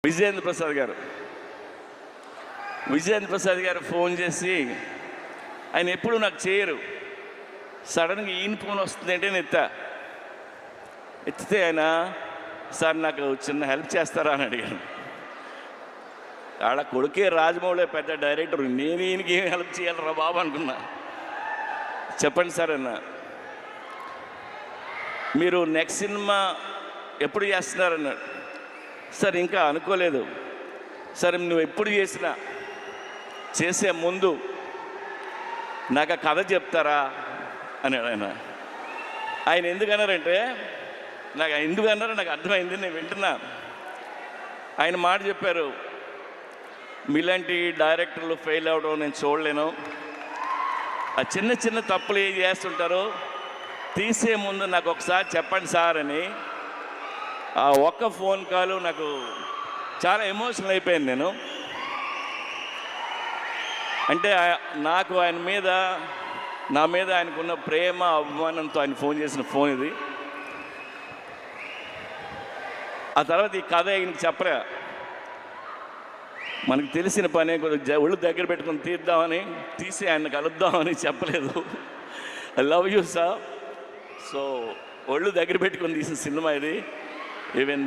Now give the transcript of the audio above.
విజయేంద్ర ప్రసాద్ గారు ఫోన్ చేసి, ఆయన ఎప్పుడు నాకు చేయరు, సడన్గా ఈయన ఫోన్ వస్తుంది అంటే నేను ఎత్తితే ఆయన, సార్ నాకు చిన్న హెల్ప్ చేస్తారా అని అడిగాను. ఆడ కొడుకే రాజమౌళి పెద్ద డైరెక్టర్, నేను ఈయనకి ఏం హెల్ప్ చేయాలరా బాబు అనుకున్నా. చెప్పండి సార్ అన్న, మీరు నెక్స్ట్ సినిమా ఎప్పుడు చేస్తున్నారన్నాడు. సార్ ఇంకా అనుకోలేదు సార్, నువ్వు ఎప్పుడు చేసినా చేసే ముందు నాకు ఆ కథ చెప్తారా అన్నాడు ఆయన. ఆయన ఎందుకన్నారంటే, ఎందుకన్నారో నాకు అర్థమైంది, నేను వింటున్నా. ఆయన మాట చెప్పారు, మీలాంటి డైరెక్టర్లు ఫెయిల్ అవ్వడం నేను చూడలేను, ఆ చిన్న చిన్న తప్పులు ఏం చేస్తుంటారో తీసే ముందు నాకు ఒకసారి చెప్పండి సార్ అని. ఆ ఒక్క ఫోన్ కాల్ నాకు చాలా ఎమోషనల్ అయిపోయింది. నేను అంటే నాకు ఆయన మీద, నా మీద ఆయనకున్న ప్రేమ అభిమానంతో ఆయన ఫోన్ చేసిన ఫోన్ ఇది. ఆ తర్వాత ఈ కథ ఆయనకి చెప్పరా, మనకు తెలిసిన పనే కొద్దిగా ఒళ్ళు దగ్గర పెట్టుకుని తీసి ఆయన కలుద్దామని చెప్పలేదు. I love you sir. So ఒళ్ళు దగ్గర పెట్టుకొని తీసిన సినిమా ఇది. ఈవెన్